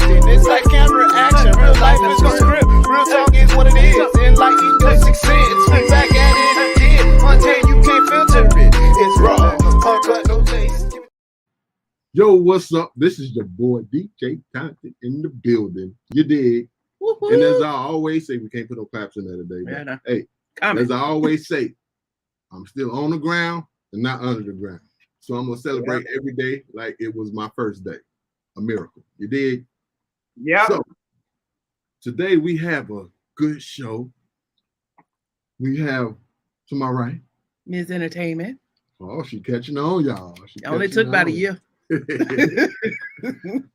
acting. It's like camera action. Real life is a script. Real talk is what it is. Enlighten your sixth sense. We back at it again. One day you can't filter it. It's raw. Uncut, no taste. Yo, what's up? This is your boy DJ Content in the building. You dig? Woo-hoo. And as I always say, we can't put no claps in there today. But no. Hey, as I always say, I'm still on the ground and not under the ground. So I'm gonna celebrate every day like it was my first day. A miracle. You dig? Yeah. So today we have a good show. We have, to my right, Ms. Entertainment. Oh, she catching on, y'all. It only took about a year.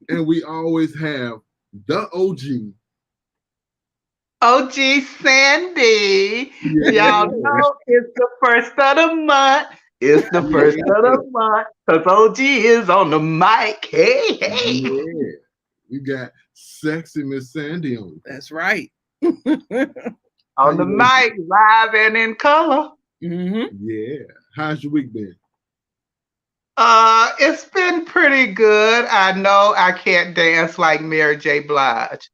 And we always have the OG. OG Sandi. Y'all know it's the first of the month. It's the first of the month because OG is on the mic. Hey. Yeah. We got sexy Miss Sandi on. That's right. On the mic, live and in color. Mm-hmm. Yeah. How's your week been? It's been pretty good. I know I can't dance like Mary J. Blige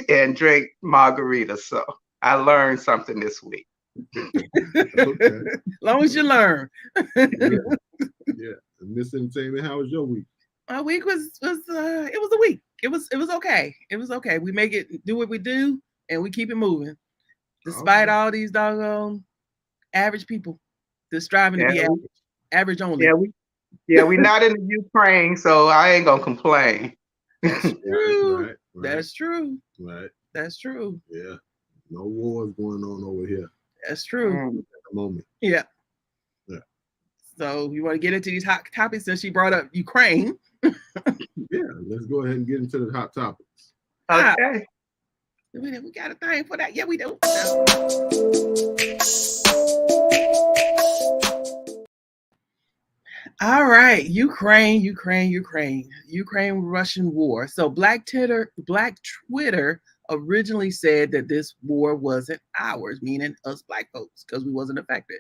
and drink margaritas, so I learned something this week. Okay. As long as you learn. Yeah. Miss Entertainment, how was your week? My week was it was a week. It was okay. It was okay. We make it do what we do and we keep it moving. Despite all these doggone average people that's striving to be average. Average only. We're not in the Ukraine, so I ain't gonna complain. That's true. Right. That's true. Right. That's true. Yeah. No wars going on over here. That's true. At the moment. Yeah. Yeah. So you want to get into these hot topics since she brought up Ukraine? Yeah, let's go ahead and get into the hot topics. Okay. We got a thing for that. Yeah, we do. All right, Russian war. So Black Twitter originally said that this war wasn't ours, meaning us Black folks, because we wasn't affected.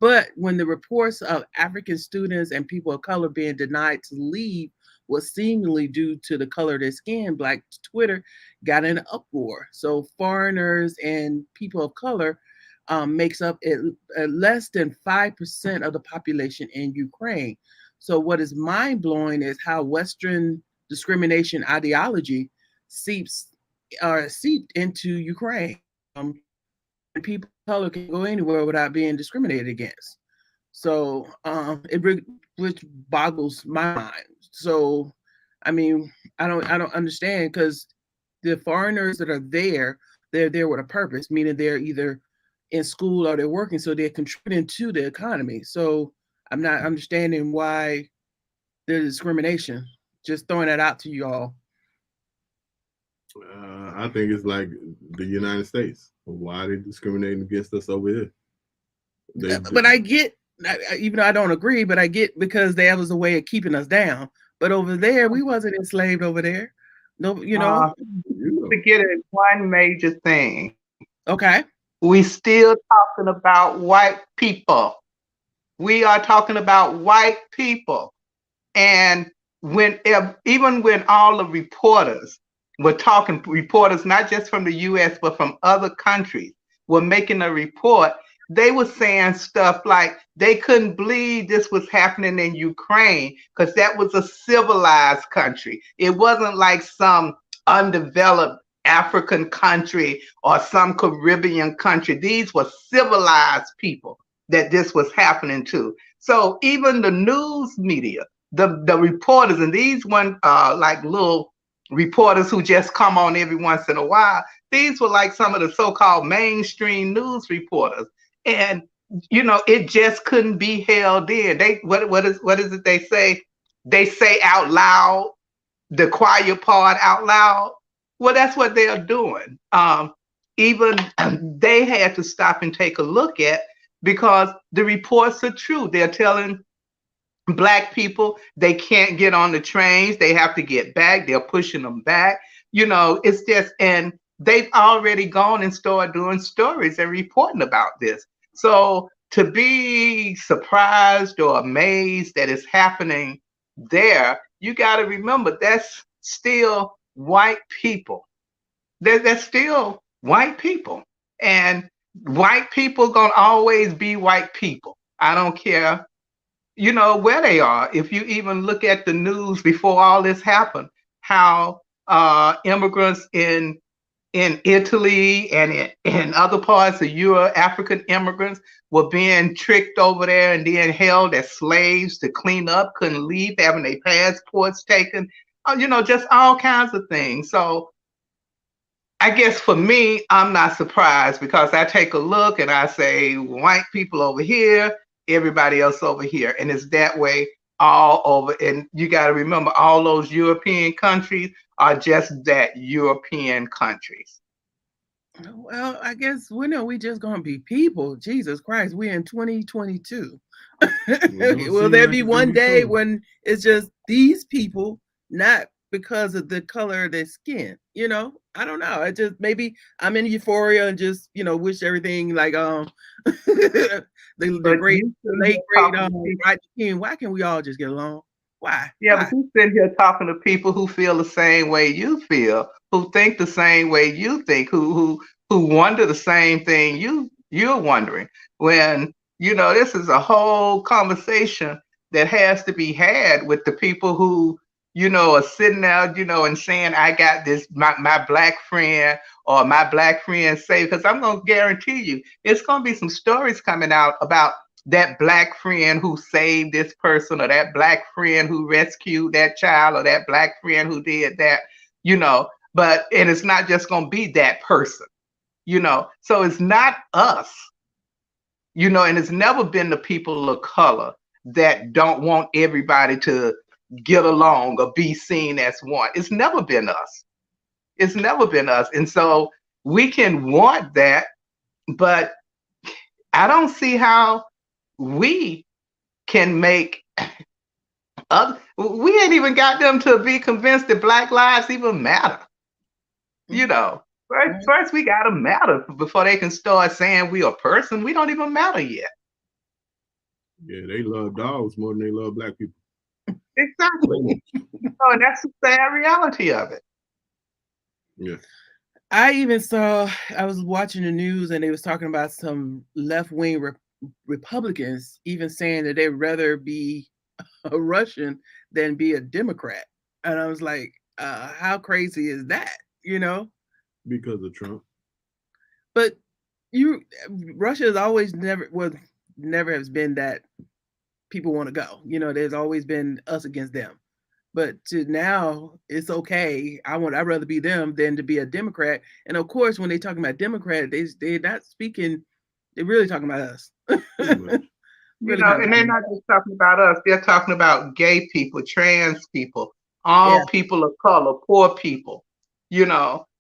But when the reports of African students and people of color being denied to leave was seemingly due to the color of their skin, Black Twitter got in an uproar. So foreigners and people of color makes up less than 5% of the population in Ukraine. So what is mind-blowing is how Western discrimination ideology seeped into Ukraine. And people of color can go anywhere without being discriminated against. So which boggles my mind. So, I mean, I don't understand, because the foreigners that are there, they're there with a purpose, meaning they're either in school or they're working, so they're contributing to the economy. So I'm not understanding why there's discrimination. Just throwing that out to you all. I think it's like the United States. Why are they discriminating against us over here? But I get, even though I don't agree, but I get, because that was a way of keeping us down. But over there, we wasn't enslaved over there. No, you know. Forgetting one major thing. Okay. We still talking about white people. We are talking about white people. And even when all the reporters were talking, reporters not just from the US, but from other countries were making a report, they were saying stuff like they couldn't believe this was happening in Ukraine because that was a civilized country. It wasn't like some undeveloped African country or some Caribbean country. These were civilized people that this was happening to. So even the news media, the reporters, and these like little reporters who just come on every once in a while, these were like some of the so-called mainstream news reporters. And, you know, it just couldn't be held in. What is it they say? They say out loud, the quiet part out loud. Well, that's what they're doing. Even they had to stop and take a look at, because the reports are true. They're telling Black people they can't get on the trains. They have to get back. They're pushing them back. You know, it's just, and they've already gone and started doing stories and reporting about this. So to be surprised or amazed that it's happening there, you got to remember that's still white people. They're still white people. And white people gonna always be white people. I don't care, where they are. If you even look at the news before all this happened, how immigrants in Italy and in other parts of Europe, African immigrants were being tricked over there and then held as slaves to clean up, couldn't leave, having their passports taken, just all kinds of things. So I guess for me, I'm not surprised because I take a look and I say, white people over here, everybody else over here. And it's that way all over. And you got to remember, all those European countries are just that, European countries. Well, I guess we just gonna be people. Jesus Christ, we're in 2022. Will there be one day when it's just these people, not because of the color of their skin? I don't know. I just, maybe I'm in euphoria and just wish everything like the great late great Rodney King. Why can't we all just get along? Why? Yeah, Why? but you sitting here talking to people who feel the same way you feel, who think the same way you think, who wonder the same thing you're wondering. When this is a whole conversation that has to be had with the people who are sitting there, and saying, I got this, my black friend or my black friend saved. Because I'm gonna guarantee you, it's gonna be some stories coming out about that black friend who saved this person, or that black friend who rescued that child, or that black friend who did that, and it's not just going to be that person, so it's not us, and it's never been the people of color that don't want everybody to get along or be seen as one. It's never been us. It's never been us. And so we can want that, but I don't see how we can make we ain't even got them to be convinced that Black lives even matter. First we gotta matter before they can start saying we a person. We don't even matter yet. Yeah, they love dogs more than they love black people. Exactly. And that's the sad reality of it. Yeah. I was watching the news and they was talking about some left-wing Republicans even saying that they'd rather be a Russian than be a Democrat. And I was like, how crazy is that? Because of Trump. But Russia has always never has been that people want to go. There's always been us against them. But to now, it's okay. I'd rather be them than to be a Democrat. And of course, when they talking about Democrat, they're not speaking. They're really talking about us. Really and they're not just talking about us. They're talking about gay people, trans people, all people of color, poor people.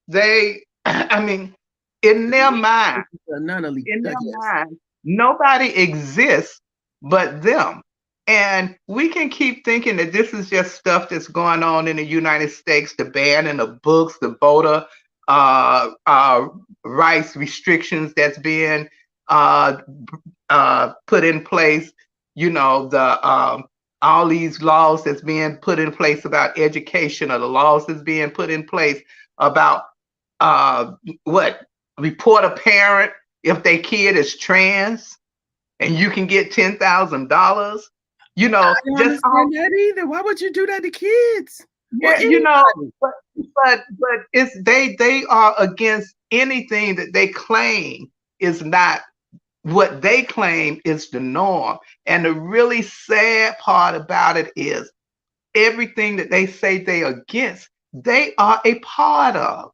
They. I mean, in their mind, nobody exists but them. And we can keep thinking that this is just stuff that's going on in the United States, the banning of books, the voter rights restrictions that's being put in place, all these laws that's being put in place about education, or the laws that's being put in place about report a parent if their kid is trans and you can get $10,000. I don't understand that either. Why would you do that to kids? Yeah, but it's they are against anything that they claim is not what they claim is the norm. And the really sad part about it is everything that they say they are against, they are a part of.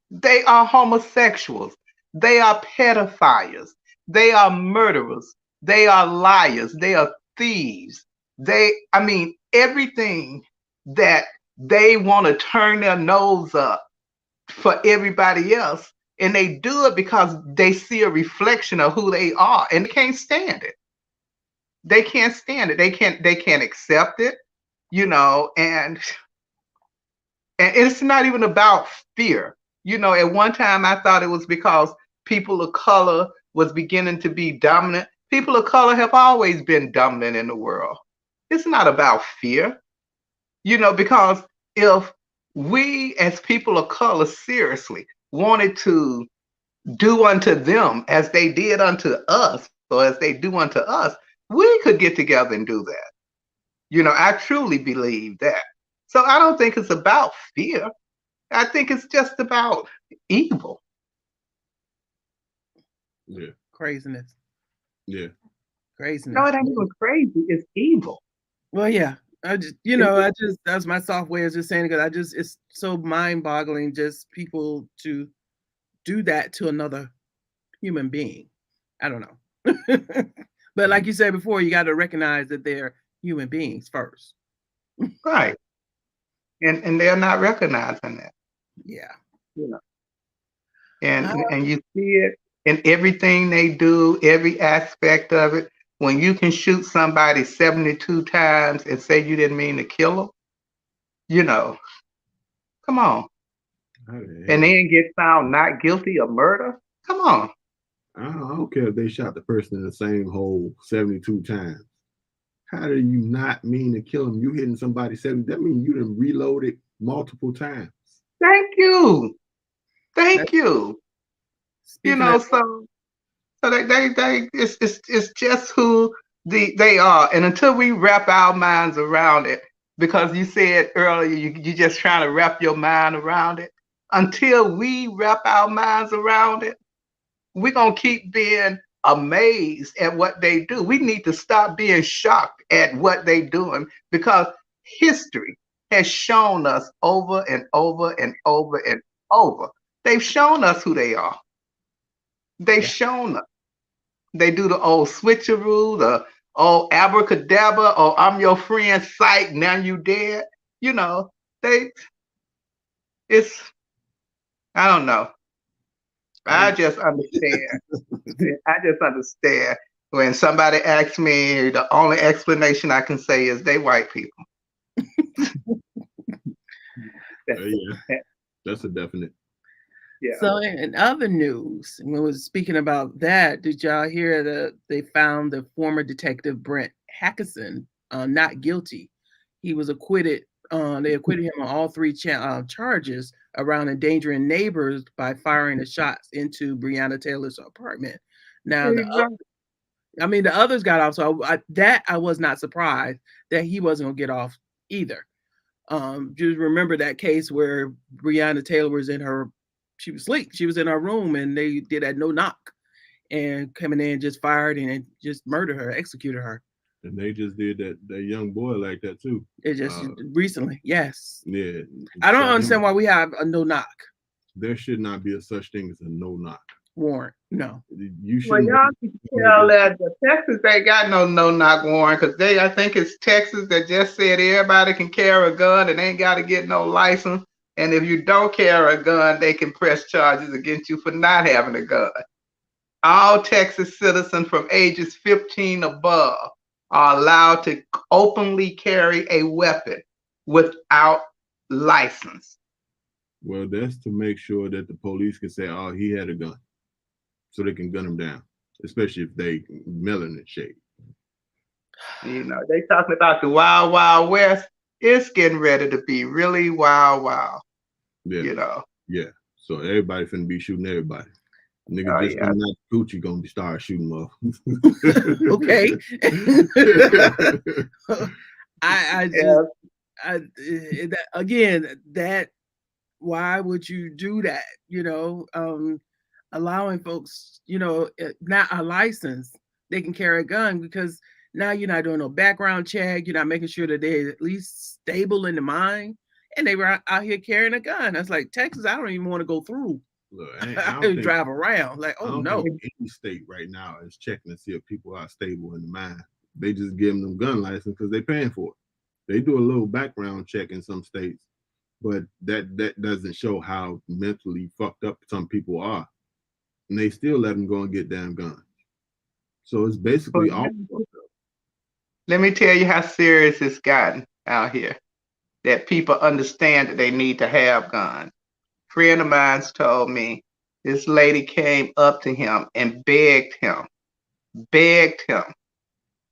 They are homosexuals. They are pedophiles. They are murderers. They are liars. They are thieves. Everything that they want to turn their nose up for everybody else. And they do it because they see a reflection of who they are, and they can't stand it. They can't stand it. They can't accept it, and it's not even about fear. At one time I thought it was because people of color was beginning to be dominant. People of color have always been dominant in the world. It's not about fear, because if we as people of color seriously wanted to do unto them as they did unto us, or as they do unto us, we could get together and do that. I truly believe that. So I don't think it's about fear. I think it's just about evil. Yeah. Craziness. Yeah. Craziness. No, it ain't even crazy. It's evil. Well, yeah. That's my soft way of just saying, because it's so mind-boggling just people to do that to another human being. I don't know. But like you said before, you got to recognize that they're human beings first. Right. And they're not recognizing that. Yeah. And you see it in everything they do, every aspect of it. When you can shoot somebody 72 times and say you didn't mean to kill them, come on. And then get found not guilty of murder? Come on. I don't care if they shot the person in the same hole 72 times. How do you not mean to kill them? You hitting somebody 70, that means you done reloaded multiple times. Thank you. So they it's just who they are. And until we wrap our minds around it, because you said earlier you just trying to wrap your mind around it. Until we wrap our minds around it, we're gonna keep being amazed at what they do. We need to stop being shocked at what they're doing, because history has shown us over and over and over and over. They've shown us who they are. They've shown us. They do the old switcheroo, the old abracadabra, or I'm your friend, sight, now you dead. I don't know. I just understand. When somebody asks me, the only explanation I can say is they white people. Yeah, that's a definite. Yeah. So in other news, when we was speaking about that, did y'all hear that they found the former detective Brent Hackison not guilty? He was acquitted. They acquitted him on all three charges around endangering neighbors by firing the shots into Breonna Taylor's apartment. Now, the others got off, so I was not surprised that he wasn't gonna get off either. Just remember that case where Breonna Taylor was she was asleep. She was in her room, and they did that no knock, and coming in just fired and just murdered her, executed her. And they just did that young boy like that too. It just recently, yes. Yeah. I don't understand why we have a no knock. There should not be a such thing as a no knock warrant. No. You should. Well, y'all can tell that the Texas ain't got no knock warrant, because I think it's Texas that just said everybody can carry a gun and ain't got to get no license. And if you don't carry a gun, they can press charges against you for not having a gun. All Texas citizens from ages 15 above are allowed to openly carry a weapon without license. Well, that's to make sure that the police can say, oh, he had a gun, so they can gun him down, especially if they melanin shade. They talking about the wild, wild west. It's getting ready to be really wild, wild. Yeah. Yeah. So everybody finna be shooting everybody. Nigga just coming out Gucci gonna be start shooting off. Okay. Why would you do that? Allowing folks, not a license, they can carry a gun, because now you're not doing no background check. You're not making sure that they're at least stable in the mind. And they were out here carrying a gun. I was like, Texas, I don't even want to go through. Look, I drive around. Like, oh no. Any state right now is checking to see if people are stable in the mind. They just give them gun license because they're paying for it. They do a little background check in some states, but that doesn't show how mentally fucked up some people are. And they still let them go and get damn guns. So it's basically all fucked up. Let me tell you how serious it's gotten out here, that people understand that they need to have guns. A friend of mine's told me this lady came up to him and begged him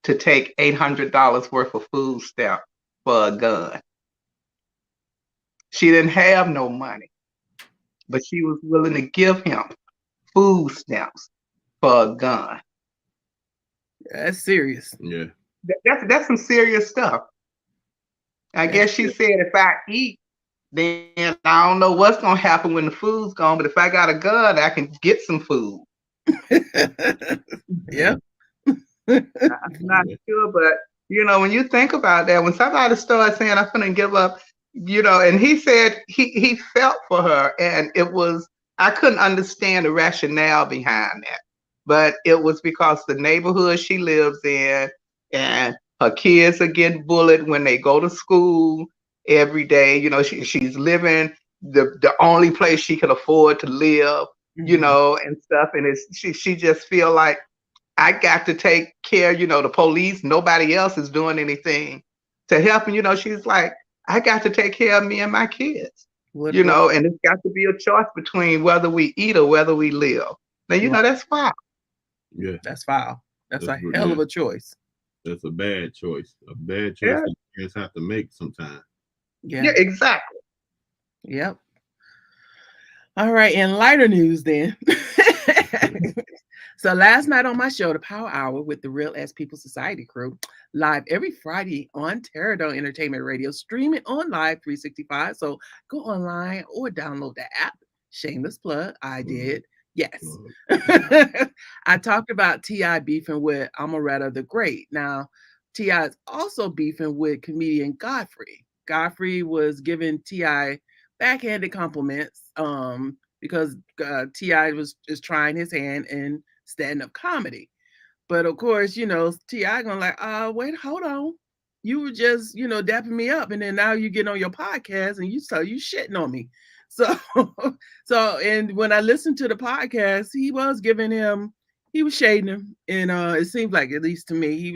to take $800 worth of food stamp for a gun. She didn't have no money, but she was willing to give him food stamps for a gun. That's serious. Yeah. That's some serious stuff. I That's guess she said, if I eat, then I don't know what's gonna happen when the food's gone. But if I got a gun, I can get some food. Yeah. I'm not sure, but when you think about that, when somebody starts saying, I'm gonna give up, and he said he felt for her, and I couldn't understand the rationale behind that. But it was because the neighborhood she lives in, and her kids are getting bullied when they go to school every day. She's living the only place she can afford to live, and stuff. And she just feel like, I got to take care, the police, nobody else is doing anything to help. And, she's like, I got to take care of me and my kids, and it's got to be a choice between whether we eat or whether we live. Now, that's foul. Yeah. That's foul. That's a hell of a choice. That's a bad choice. A bad choice that parents have to make sometimes. Yeah, exactly. Yep. All right. In lighter news then. So last night on my show, The Power Hour with the Real As People Society crew, live every Friday on Terradome Entertainment Radio, streaming on Live 365. So go online or download the app. Shameless plug. I did. Yes. I talked about T.I. beefing with Amaretta the Great. Now, T.I. is also beefing with comedian Godfrey. Godfrey was giving T.I. backhanded compliments because T.I. is trying his hand in stand-up comedy. But of course, T.I. gonna like, wait, hold on. You were just, dapping me up, and then now you get on your podcast and you shitting on me. So and when I listened to the podcast, he was shading him, and it seems like, at least to me, he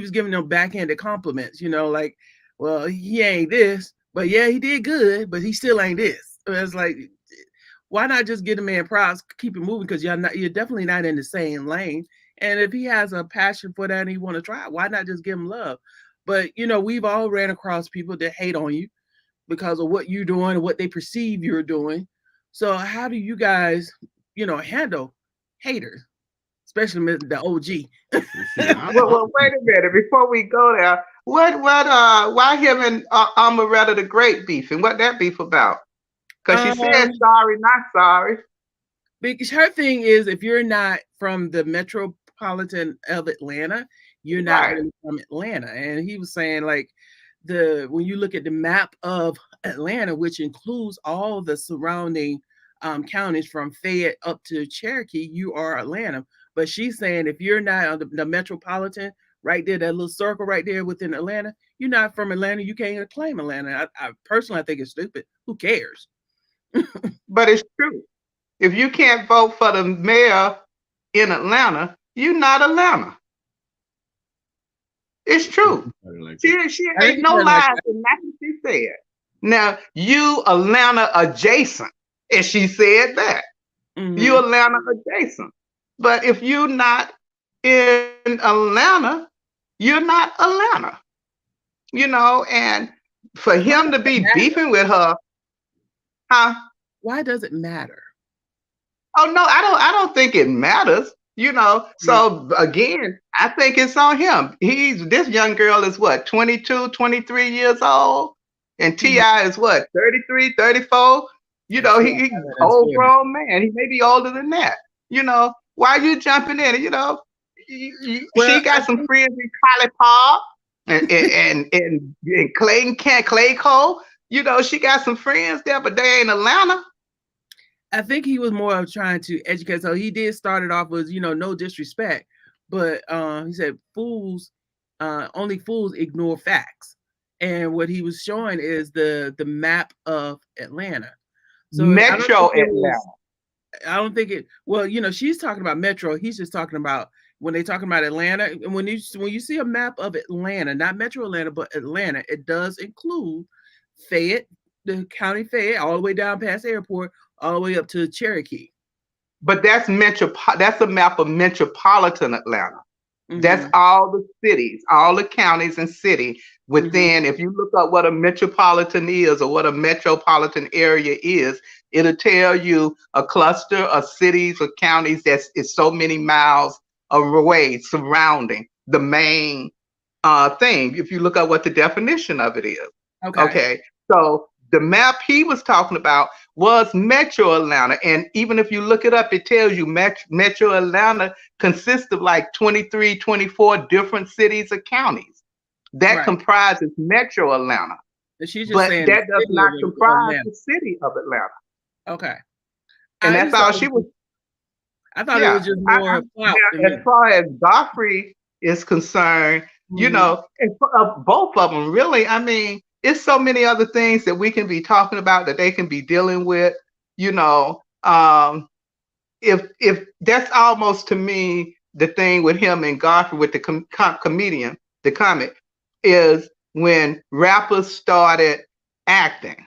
was giving him backhanded compliments, like, well, he ain't this, but yeah, he did good, but he still ain't this. It's like, why not just give the man props, keep it moving, because you're definitely not in the same lane. And if he has a passion for that and he want to try it, why not just give him love? But we've all ran across people that hate on you because of what you're doing and what they perceive you're doing. So how do you guys, handle haters, especially the OG? Well, wait a minute. Before we go there, why him and Amaretta the Great beefing? What that beef about? Because she said sorry, not sorry. Because her thing is, if you're not from the metropolitan of Atlanta, you're not really from Atlanta. And he was saying, like, when you look at the map of Atlanta, which includes all the surrounding counties from Fayette up to Cherokee, you are Atlanta. But she's saying, if you're not on the metropolitan right there, that little circle right there within Atlanta, you're not from Atlanta. You can't even claim Atlanta. I personally, I think it's stupid. Who cares? But it's true. If you can't vote for the mayor in Atlanta, you're not Atlanta. It's true. She ain't no lies in nothing she said. Now, you Atlanta adjacent, and she said that. Mm-hmm. You Atlanta adjacent. But if you're not in Atlanta, you're not Atlanta. And for him to be beefing with her, why does it matter? Oh no, I don't think it matters. So again, I think it's on him. This young girl is what, 22, 23 years old, and T.I. is what, 33, 34. He's old grown man. He may be older than that. Why are you jumping in? She got some friends in College Park and Clayco. She got some friends there, but they ain't Atlanta. I think he was more of trying to educate. So he did start it off with, no disrespect, but he said only fools ignore facts. And what he was showing is the map of Atlanta. So Metro Atlanta. I don't think it, well, she's talking about Metro. He's just talking about when they're talking about Atlanta. And when you see a map of Atlanta, not Metro Atlanta, but Atlanta, it does include Fayette, the county Fayette, all the way down past the airport, all the way up to Cherokee. But that's a map of metropolitan Atlanta. That's all the cities, all the counties and city within. If you look up what a metropolitan is or what a metropolitan area is, it'll tell you a cluster of cities or counties that is so many miles away surrounding the main thing. If you look up what the definition of it is. Okay. So the map he was talking about was Metro Atlanta. And even if you look it up, it tells you Metro Atlanta consists of like 23, 24 different cities or counties. That comprises Metro Atlanta. But that does not comprise the city of Atlanta. Okay. And that's all she was. I thought it was just more as far as Godfrey is concerned, you know, and both of them really, I mean, it's so many other things that we can be talking about that they can be dealing with, you know. If that's almost to me the thing with him and Godfrey with the comedian, the comic, is when rappers started acting.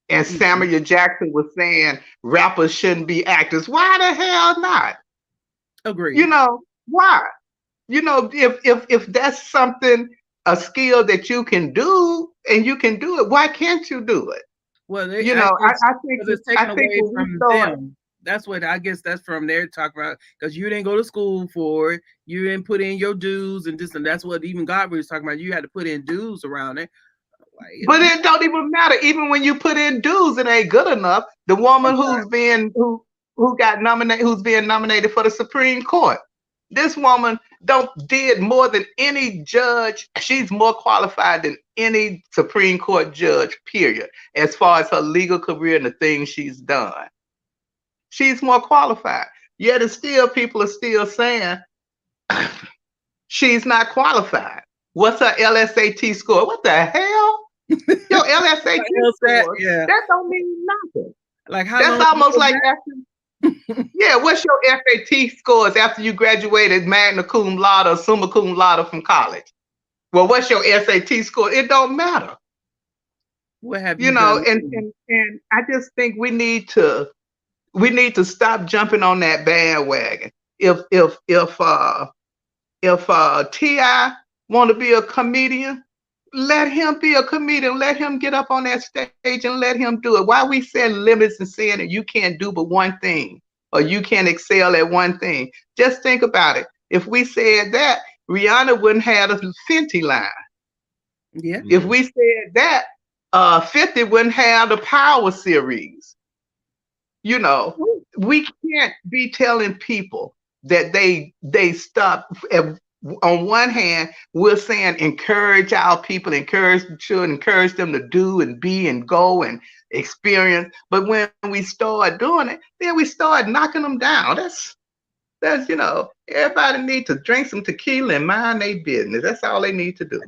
And Samuel Jackson was saying rappers shouldn't be actors. Why the hell not? Agree. You know, why? You know, if that's something, a skill that you can do and you can do it, why can't you do it? Well, you know, I think it's taken away from them. That's what I guess that's from there talking about, because you didn't go to school for it, you didn't put in your dues and this, and that's what even Godfrey was talking about. You had to put in dues around it. But it don't even matter. Even when you put in dues, it ain't good enough. The woman who's being nominated for the Supreme Court, this woman did more than any judge. She's more qualified than any Supreme Court judge, period, as far as her legal career and the things she's done. She's more qualified. Yet it's still, people are still saying she's not qualified. What's her LSAT score? What the hell? Your LSAT score, that don't mean nothing. Like how that's almost like asking, what's your SAT scores after you graduated magna cum laude or summa cum laude from college? Well, what's your SAT score? It don't matter. What have you know, done? and I just think we need to stop jumping on that bandwagon. If T.I. want to be a comedian, let him be a comedian. Let him get up on that stage and let him do it. Why we set limits and saying that you can't do but one thing or you can't excel at one thing? Just think about it. If we said that, Rihanna wouldn't have a Fenty line. Yeah. If we said that, 50 wouldn't have the Power series. You know, we can't be telling people that they stop. On one hand, we're saying encourage our people, encourage the children, encourage them to do and be and go and experience. But when we start doing it, then we start knocking them down. That's you know, everybody needs to drink some tequila and mind their business. That's all they need to do.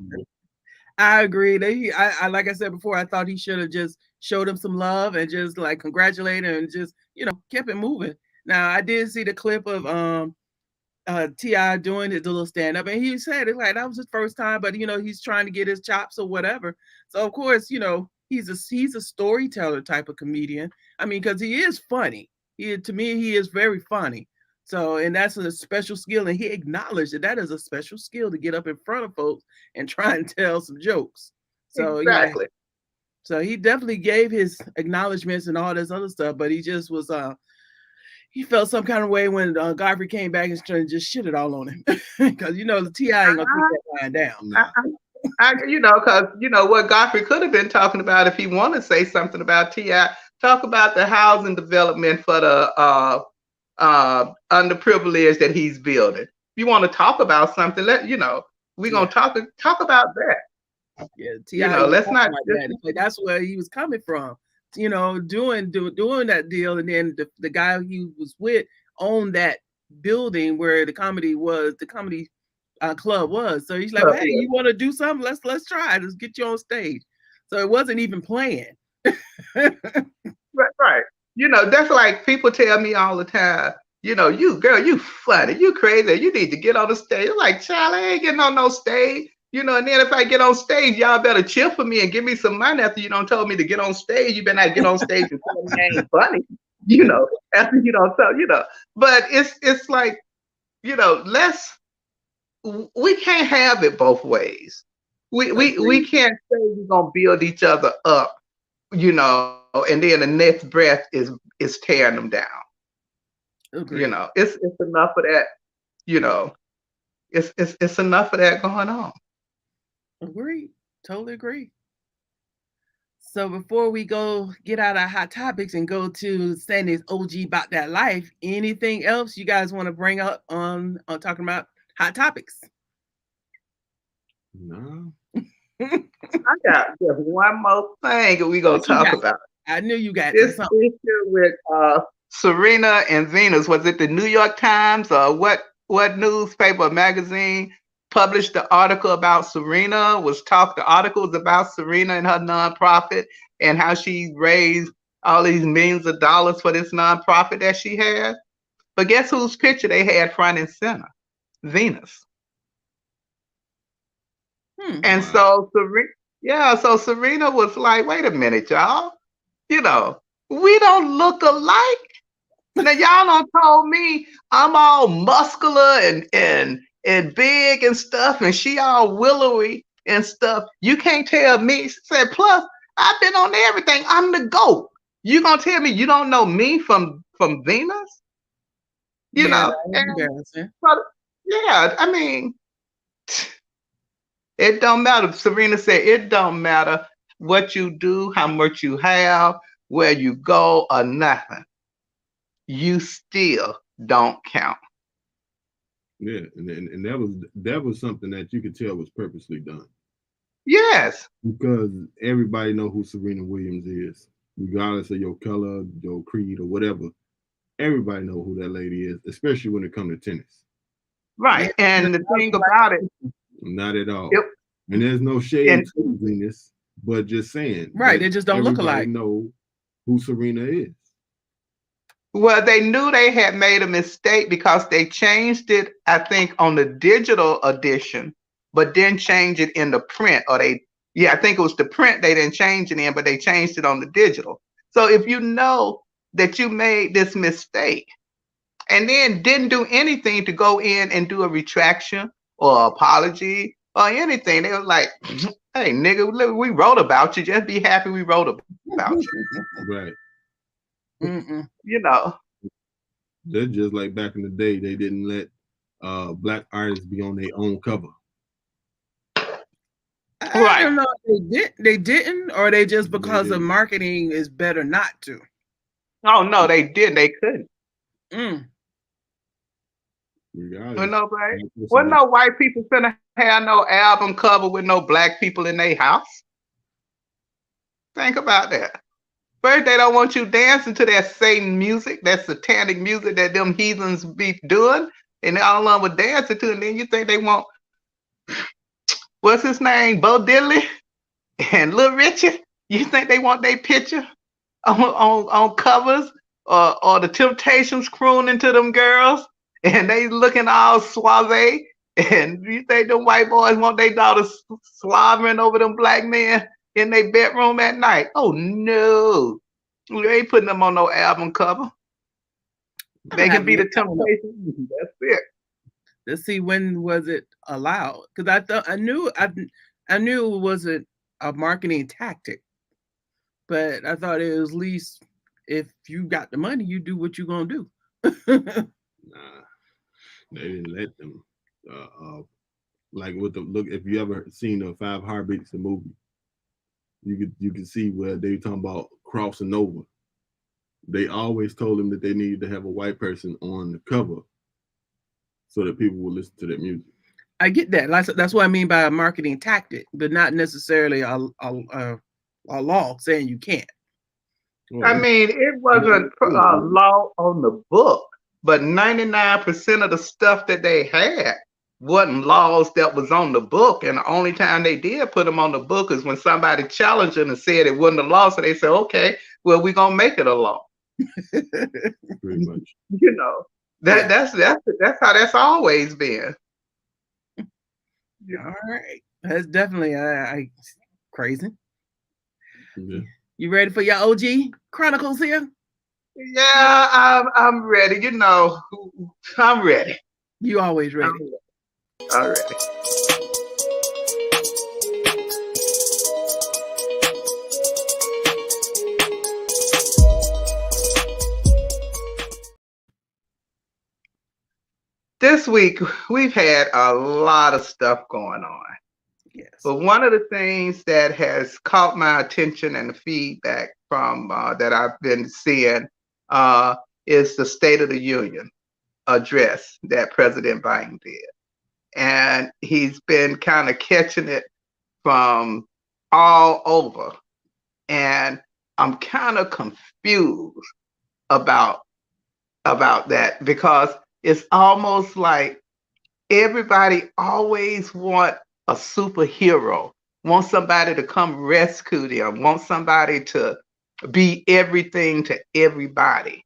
I agree. I like I said before, I thought he should have just showed him some love and just like congratulated and just, you know, kept it moving. Now I did see the clip of T.I. doing his little stand-up, and he said it like that was his first time, but you know, he's trying to get his chops or whatever. So of course, you know, he's a storyteller type of comedian. I mean, because he is funny. To me, he is very funny. So, and that's a special skill, and he acknowledged that is a special skill to get up in front of folks and try and tell some jokes. So exactly. Yeah, so he definitely gave his acknowledgments and all this other stuff, but he just was he felt some kind of way when Godfrey came back and just shit it all on him, because you know the T.I. ain't gonna keep that line down. You know, because you know what Godfrey could have been talking about if he wanted to say something about T.I. Talk about the housing development for the underprivileged that he's building. If you want to talk about something, we're gonna talk about that. Yeah, T.I. You know, let's not. That. That's where he was coming from. You know, doing that deal, and then the guy he was with owned that building where the comedy club was. So he's like, hey, you want to do something? Let's try. Let's get you on stage. So it wasn't even planned. Right. You know, that's like people tell me all the time, you know, you funny, you crazy, you need to get on the stage. I'm like, child, I ain't getting on no stage. You know, and then if I get on stage, y'all better cheer for me and give me some money after you don't tell me to get on stage. You better not get on stage and tell me I ain't funny, you know, after you don't tell, you know. But it's like, you know, we can't have it both ways. We can't say we're gonna build each other up, and then the next breath is tearing them down. Agreed. It's enough of that. It's enough of that going on. Agreed. Totally agree. So before we go get out our hot topics and go to Sandy's OG about that life, anything else you guys want to bring up on talking about hot topics? No. I got just one more thing we gonna talk about. I knew you got this something. issue with Serena and Venus. Was it the New York Times or what newspaper or magazine published the article about Serena? The article was about Serena and her nonprofit and how she raised all these millions of dollars for this nonprofit that she has. But guess whose picture they had front and center? Venus. And so Serena was like, wait a minute, y'all. We don't look alike. Now y'all don't told me I'm all muscular and big and stuff, and she all willowy and stuff. You can't tell me. She said, plus, I've been on everything. I'm the GOAT. You gonna tell me you don't know me from Venus? Embarrassing. But, yeah, I mean, it don't matter. Serena said it don't matter what you do, how much you have, where you go, or nothing. You still don't count. Yeah, and that was something that you could tell was purposely done. Yes. Because everybody know who Serena Williams is, regardless of your color, your creed, or whatever. Everybody know who that lady is, especially when it comes to tennis. Right. And the thing about it, not at all. Yep. And there's no shade to Venus, but just saying. Right, they just don't look alike. Know who Serena is. Well, they knew they had made a mistake because they changed it, I think, on the digital edition, but didn't change it in the print. I think it was the print they didn't change it in, but they changed it on the digital. So if you know that you made this mistake and then didn't do anything to go in and do a retraction or apology or anything, they were like, hey, nigga, we wrote about you. Just be happy we wrote about you. Right. They're just like back in the day, they didn't let black artists be on their own cover. I don't know if they didn't, or they just because of marketing is better not to. Oh no, they didn't. They couldn't. Wasn't no white people finna have no album cover with no black people in their house. Think about that. First, they don't want you dancing to that Satan music, that satanic music that them heathens be doing, and all of them were dancing to, and then you think they want, what's his name, Bo Diddley and Lil Richard? You think they want their picture on covers, or the Temptations crooning to them girls, and they looking all suave, and you think them white boys want their daughters slobbering over them black men in their bedroom at night? Oh no, we ain't putting them on no album cover. They can be the Temptations. That's it. Let's see, when was it allowed? Because I knew it wasn't a marketing tactic, but I thought it was at least if you got the money, you do what you're gonna do. Nah, they didn't let them. Like with the look, if you ever seen the 5 Heartbeats, the movie, you could see where they talking about crossing over. They always told them that they needed to have a white person on the cover so that people would listen to their music. I get that. That's what I mean by a marketing tactic, but not necessarily a law saying you can't. I mean, it wasn't a law on the book, but 99% of the stuff that they had wasn't laws that was on the book. And the only time they did put them on the book is when somebody challenged them and said it wasn't a law. So they said, okay, well, we're going to make it a law. Pretty much. That's how that's always been. All right. That's definitely crazy. Yeah. You ready for your OG Chronicles here? Yeah, I'm ready. I'm ready. You always ready. All right. This week, we've had a lot of stuff going on. Yes. But one of the things that has caught my attention and the feedback from that I've been seeing is the State of the Union address that President Biden did. And he's been kind of catching it from all over. And I'm kind of confused about that because it's almost like everybody always want a superhero, want somebody to come rescue them, want somebody to be everything to everybody.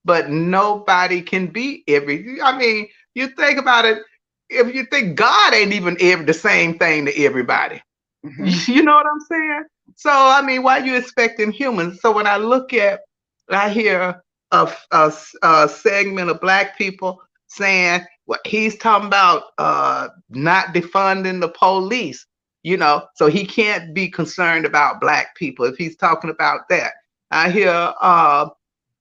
But nobody can be I mean, you think about it, if you think God ain't even the same thing to everybody. Mm-hmm. You know what I'm saying? So, I mean, why are you expecting humans? So when I hear a segment of Black people saying what he's talking about, not defunding the police, you know, so he can't be concerned about Black people if he's talking about that. I hear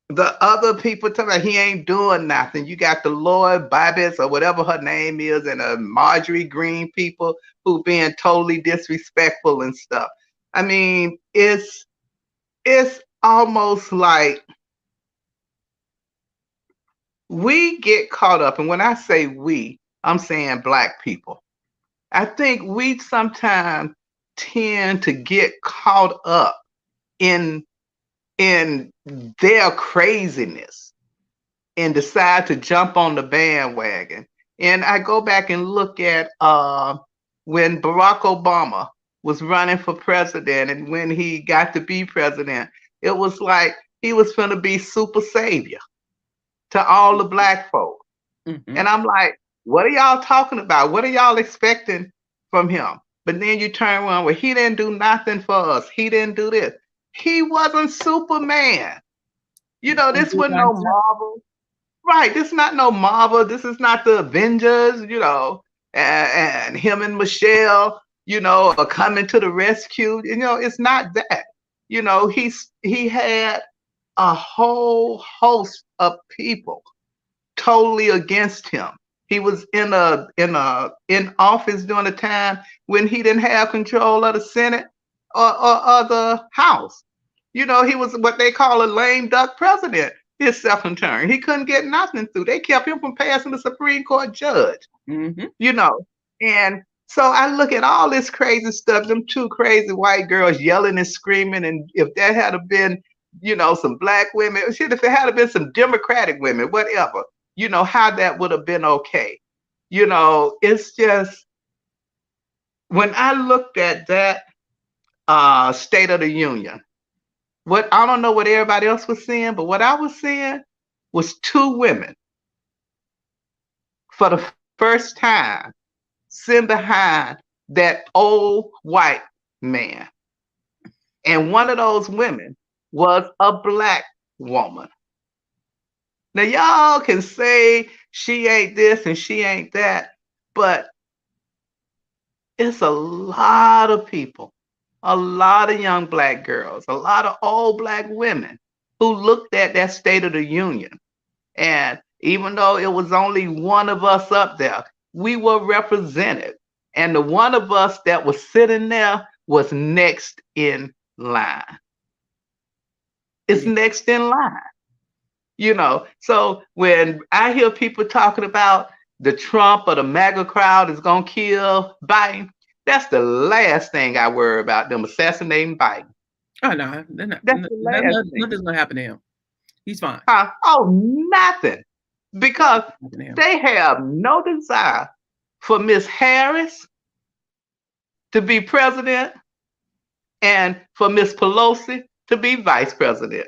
the other people talking about he ain't doing nothing. You got the Lord Babbitt or whatever her name is, and Marjorie Green people who being totally disrespectful and stuff. I mean, it's almost like we get caught up, and when I say we, I'm saying Black people. I think we sometimes tend to get caught up in their craziness and decide to jump on the bandwagon. And I go back and look at when Barack Obama was running for president, and when he got to be president, it was like he was going to be super savior to all the Black folk. Mm-hmm. And I'm like, what are y'all talking about? What are y'all expecting from him? But then you turn around, well, he didn't do nothing for us. He didn't do this. He wasn't Superman. You know, this wasn't no Marvel. Right, this is not no Marvel. This is not the Avengers, you know, and him and Michelle, you know, are coming to the rescue. You know, it's not that. You know, he had a whole host of people totally against him. He was in office during a time when he didn't have control of the Senate or the House. You know, he was what they call a lame duck president. His second term, he couldn't get nothing through. They kept him from passing the Supreme Court judge. Mm-hmm. You know, and so I look at all this crazy stuff. Them two crazy white girls yelling and screaming, and if there had been, you know, some Black women, shit, if there had been some Democratic women, whatever, you know, how that would have been okay. You know, it's just when I looked at that State of the Union, what I don't know what everybody else was seeing, but what I was seeing was two women for the first time sitting behind that old white man. And one of those women was a Black woman. Now, y'all can say she ain't this and she ain't that, but it's a lot of people, a lot of young Black girls, a lot of old Black women who looked at that State of the Union. And even though it was only one of us up there, we were represented. And the one of us that was sitting there was next in line. It's next in line. You know, so when I hear people talking about the Trump or the MAGA crowd is going to kill Biden, that's the last thing I worry about, them assassinating Biden. Oh, no, they're not. That's the last thing. Nothing's going to happen to him. He's fine. Oh, nothing. Because they have no desire for Miss Harris to be president and for Miss Pelosi to be vice president.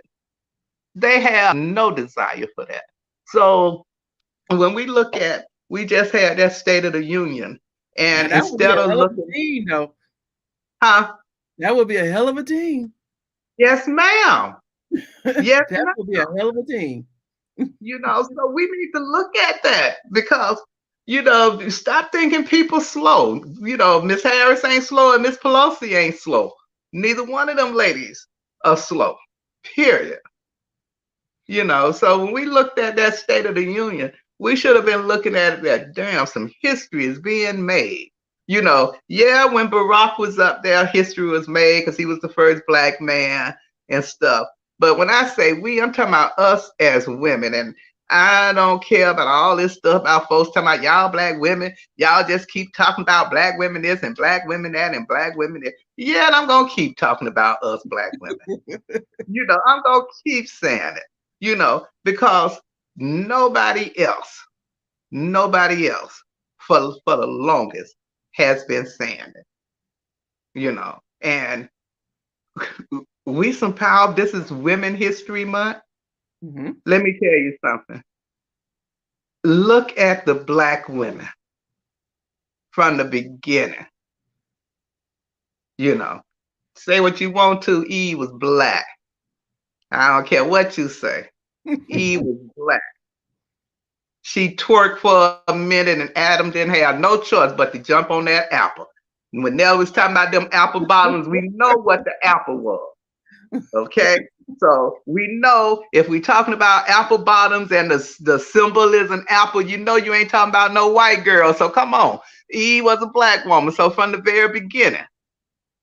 They have no desire for that. So when we look at, we just had that State of the Union, and instead of looking, team, though, that would be a hell of a team. Yes, ma'am. Yes, that would be a hell of a team. You know, so we need to look at that because You know, stop thinking people slow. You know, Miss Harris ain't slow and Miss Pelosi ain't slow. Neither one of them ladies are slow. Period. You know, so when we looked at that State of the Union, we should have been looking at it that damn, some history is being made. You know, yeah, when Barack was up there, history was made because he was the first black man and stuff. But when I say we, I'm talking about us as women. And I don't care about all this stuff about folks talking about y'all black women. Y'all just keep talking about black women this and black women that and black women that. Yeah, and I'm going to keep talking about us black women. You know, I'm going to keep saying it, you know, because nobody else for the longest has been saying it, you know. And we some power. This is Women History Month. Mm-hmm. Let me tell you something. Look at the black women from the beginning. You know, say what you want to. Eve was black. I don't care what you say. Eve was black. She twerked for a minute, and Adam didn't have no choice but to jump on that apple. And when Nell was talking about them apple bottoms, we know what the apple was. Okay, so we know if we're talking about apple bottoms and the symbol is an apple, you know you ain't talking about no white girl. So come on, Eve was a black woman. So from the very beginning,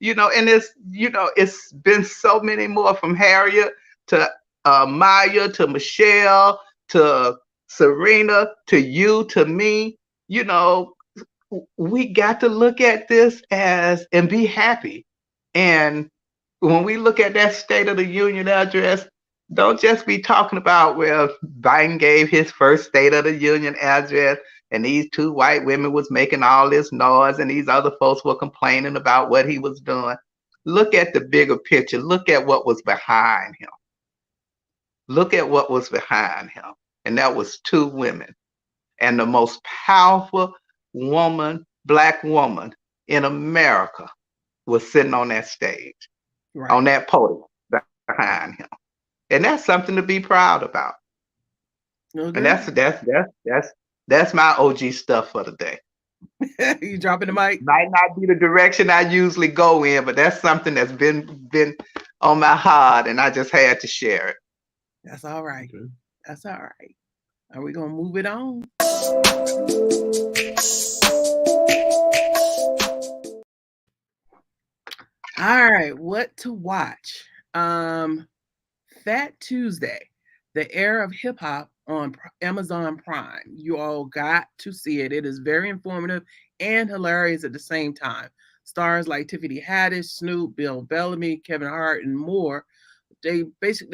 you know, and it's been so many more, from Harriet to Maya to Michelle to Serena to you to me. You know, we got to look at this as and be happy. And when we look at that State of the Union address, don't just be talking about, well, Biden gave his first State of the Union address and these two white women was making all this noise and these other folks were complaining about what he was doing. Look at the bigger picture. Look at what was behind him. Look at what was behind him. And that was two women. And the most powerful woman, black woman in America was sitting on that stage, right, on that podium behind him. And that's something to be proud about. Okay. And that's my OG stuff for the day. You dropping the mic? Might not be the direction I usually go in, but that's something that's been on my heart, and I just had to share it. That's all right. Okay. That's all right. Are we gonna move it on? All right, what to watch? Fat Tuesday, the era of hip hop on Amazon Prime. You all got to see it. It is very informative and hilarious at the same time. Stars like Tiffany Haddish, Snoop, Bill Bellamy, Kevin Hart, and more. They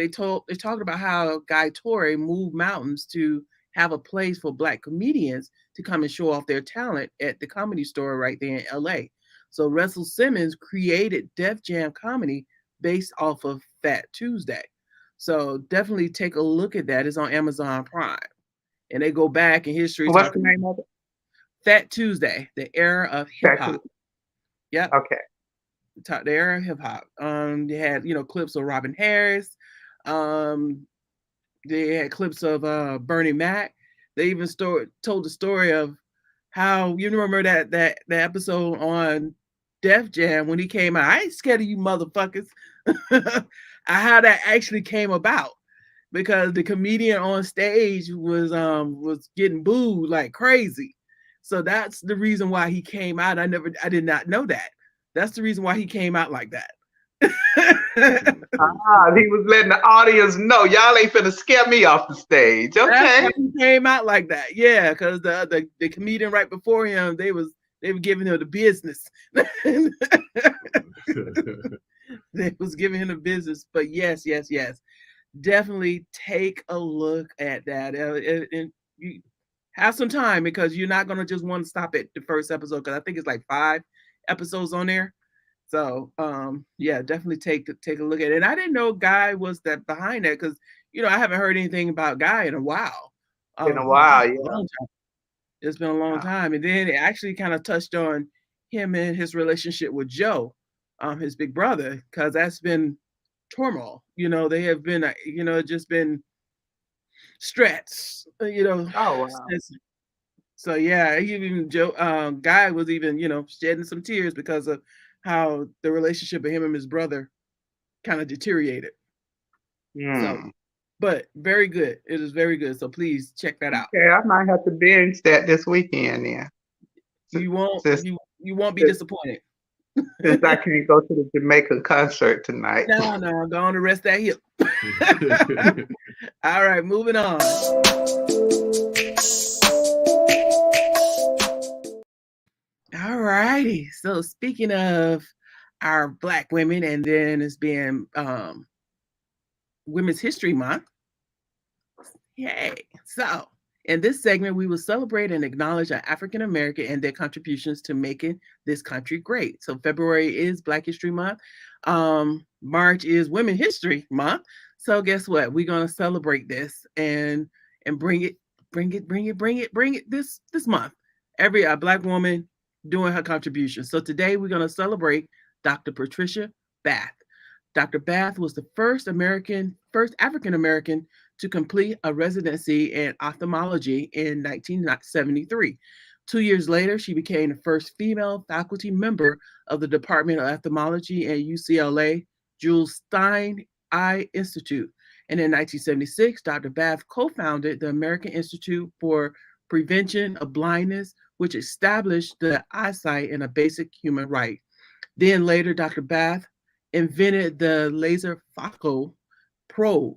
talked about how Guy Torre moved mountains to have a place for Black comedians to come and show off their talent at the Comedy Store right there in LA. So Russell Simmons created Def Jam Comedy based off of Fat Tuesday. So definitely take a look at that. It's on Amazon Prime. And they go back in history. What's the name of it? Fat Tuesday, the era of hip hop. Yep. Okay. The era of hip hop. They had, clips of Robin Harris. They had clips of Bernie Mac. They even told the story of how, you remember that episode on Def Jam when he came out. I ain't scared of you motherfuckers. How that actually came about, because the comedian on stage was getting booed like crazy. So that's the reason why he came out. I did not know that. That's the reason why he came out like that. He was letting the audience know, y'all ain't finna scare me off the stage. Okay. That's why he came out like that. Yeah, because the comedian right before him, they were giving him the business. They was giving him the business. But yes. Definitely take a look at that. And you have some time, because you're not going to just want to stop at the first episode, because I think it's like 5 episodes on there. So definitely take a look at it. And I didn't know Guy was that behind that, because I haven't heard anything about Guy in a while. It's been a long time. And then it actually kind of touched on him and his relationship with Joe, his big brother, because that's been turmoil. They have been just been stress. Oh, wow. So yeah, he even Joe Guy was even, shedding some tears because of how the relationship of him and his brother kind of deteriorated. So, Hmm. but very good. It is very good. So please check that out. Okay, I might have to binge that this weekend then. You won't Since you won't be disappointed. since I can't go to the Jamaica concert tonight. No, go on to rest that hip. All right, moving on. All righty. So speaking of our Black women, and then it's being Women's History Month. Yay. So in this segment, we will celebrate and acknowledge our African American and their contributions to making this country great. So February is Black History Month. March is Women History Month. So guess what? We're gonna celebrate this and bring it this month. Every Black woman doing her contribution. So today we're gonna celebrate Dr. Patricia Bath. Dr. Bath was the first African American to complete a residency in ophthalmology in 1973. 2 years later, she became the first female faculty member of the Department of Ophthalmology at UCLA Jules Stein Eye Institute. And in 1976, Dr. Bath co-founded the American Institute for Prevention of Blindness, which established the eyesight in a basic human right. Then later, Dr. Bath invented the laser focal probe,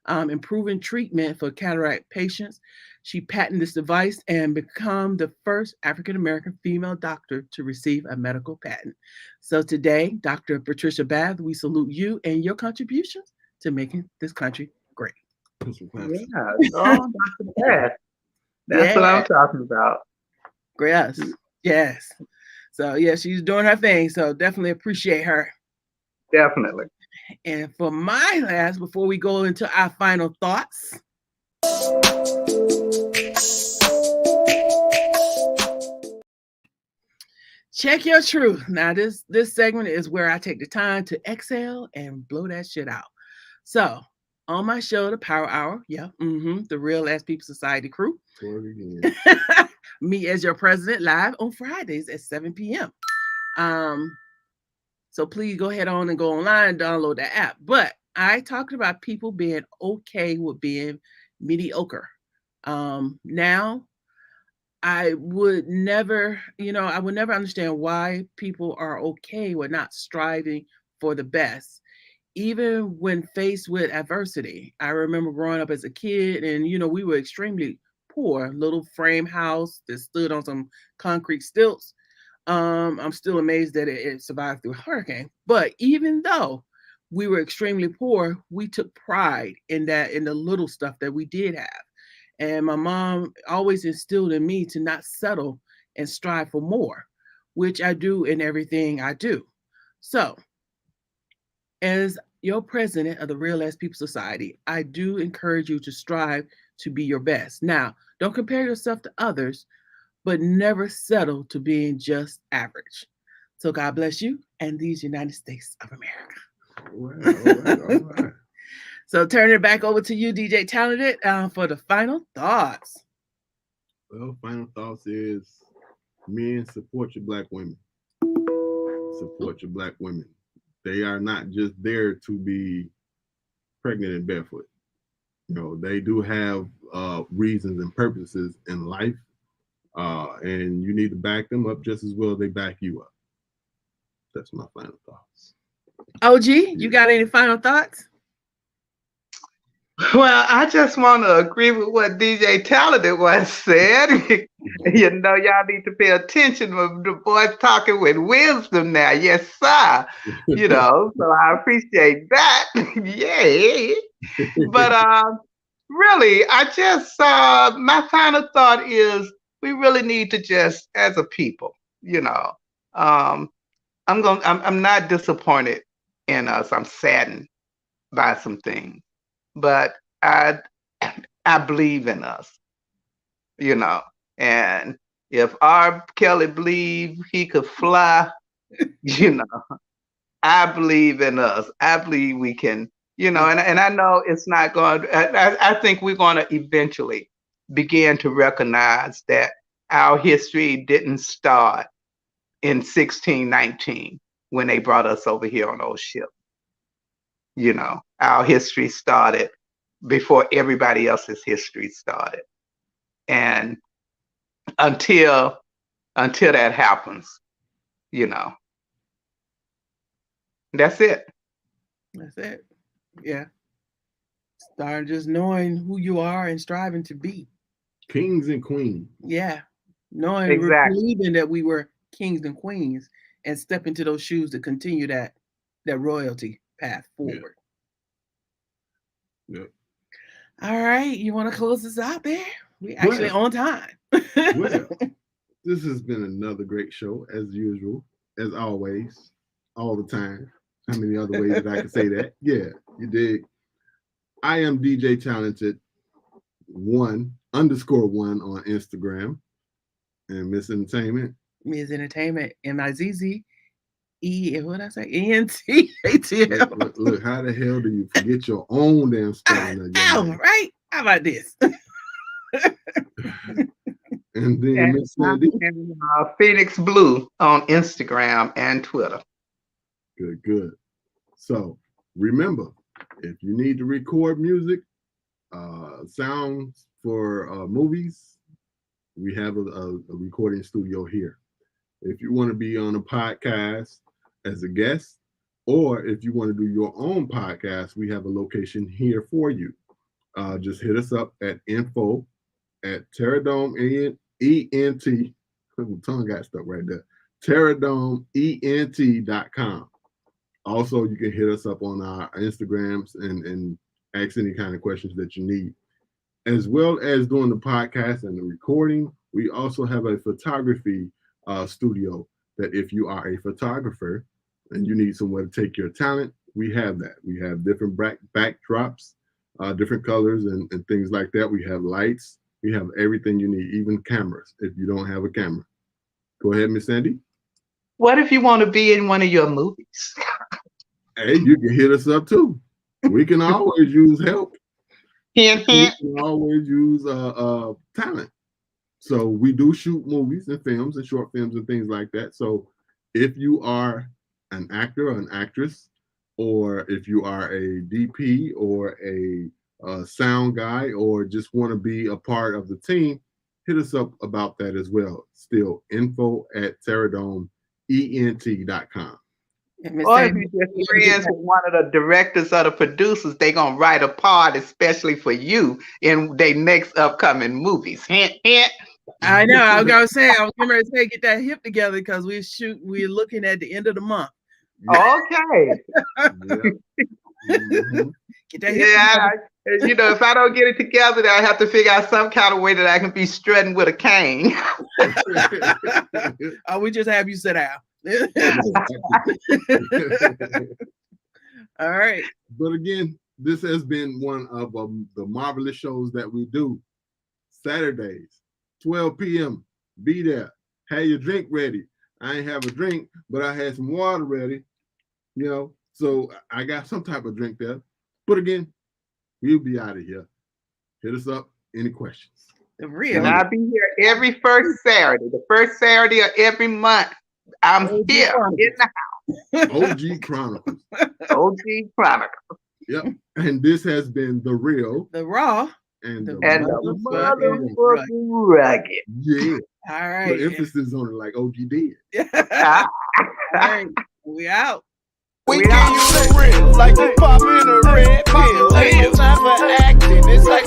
improving treatment for cataract patients. She patented this device and became the first African-American female doctor to receive a medical patent. So today, Dr. Patricia Bath, we salute you and your contributions to making this country great. Yeah, oh, Dr. Bath. That's what I'm talking about. Yes. So yeah, she's doing her thing. So definitely appreciate her. Definitely. And for my last, before we go into our final thoughts, check your truth. Now, this segment is where I take the time to exhale and blow that shit out. So, on my show, The Power Hour, the Real Ass People Society crew, me as your president, live on Fridays at 7 p.m. So please go ahead on and go online and download the app. But I talked about people being okay with being mediocre. Now, I would never understand why people are okay with not striving for the best, even when faced with adversity. I remember growing up as a kid and, we were extremely poor, little frame house that stood on some concrete stilts. I'm still amazed that it survived through a hurricane. But even though we were extremely poor, we took pride in the little stuff that we did have. And my mom always instilled in me to not settle and strive for more, which I do in everything I do. So, as your president of the Real Ass People Society, I do encourage you to strive to be your best. Now, don't compare yourself to others, but never settle to being just average. So God bless you and these United States of America. All right. So turn it back over to you, DJ Talented, for the final thoughts. Well, final thoughts is men, support your Black women. Support your Black women. They are not just there to be pregnant and barefoot. They do have reasons and purposes in life. And you need to back them up just as well as they back you up. That's my final thoughts. OG, you got any final thoughts? Well, I just want to agree with what DJ Talented once said. Y'all need to pay attention when the boys talking with wisdom now. Yes, sir. So I appreciate that. Yeah. But really, I just my final thought is we really need to just, as a people, I'm not disappointed in us. I'm saddened by some things, but I believe in us, and if R. Kelly believed he could fly, I believe in us. I believe we can, and I know it's not going. I think we're going to eventually begin to recognize that our history didn't start in 1619 when they brought us over here on those ships. You know, our history started before everybody else's history started. And until that happens, you know, that's it. That's it. Yeah. Start just knowing who you are and striving to be. Kings and queens. Yeah. Knowing, believing that we were kings and queens and step into those shoes to continue that royalty path forward. Yeah. All right. You want to close this out there? We actually on time. Well, this has been another great show, as usual, as always, all the time. How many other ways that I can say that? Yeah, you dig. I am DJ Talented 1_1 on Instagram. And Miss Entertainment. Miss Entertainment, MIZZE, what did I say? ENTATL. Look, how the hell do you forget your own damn spelling? Right? How about this? And then Miss Sandy. Phoenix Blue on Instagram and Twitter. Good. So remember, if you need to record music, sounds for movies, we have a recording studio here. If you want to be on a podcast as a guest, or if you want to do your own podcast, we have a location here for you. Just hit us up at info@terradomeent, tongue got stuck right there, terradomeent.com. Also, you can hit us up on our Instagrams and ask any kind of questions that you need. As well as doing the podcast and the recording, we also have a photography studio that if you are a photographer and you need somewhere to take your talent, we have that. We have different backdrops, different colors and things like that. We have lights. We have everything you need, even cameras if you don't have a camera. Go ahead, Miss Sandy. What if you want to be in one of your movies? Hey, you can hit us up too. We can always use help. We can always use talent. So we do shoot movies and films and short films and things like that. So if you are an actor or an actress, or if you are a DP or a sound guy, or just want to be a part of the team, hit us up about that as well. Still, info@terradomeent.com. Or if you're just friends with one of the directors or the producers, they're going to write a part especially for you in their next upcoming movies. Hint, hint. I know. I was going to say, get that hip together because we're looking at the end of the month. Okay. Get that hip together. You know, if I don't get it together, then I have to figure out some kind of way that I can be strutting with a cane. We just have you sit down. All right. But again, this has been one of the marvelous shows that we do. Saturdays, 12 p.m. Be there. Have your drink ready. I ain't have a drink, but I had some water ready. You know, so I got some type of drink there. But again, we'll be out of here. Hit us up. Any questions? And I'll be here every first Saturday. The first Saturday of every month. I'm here in the house. OG Chronicles. OG Chronicles. Yep. And this has been The Real. The Raw. And the motherfucking rugged. Yeah. All right. The emphasis on it like OG did. All right. We out. We give you the real, like you popping a red pill. Ain't no time for acting. It's like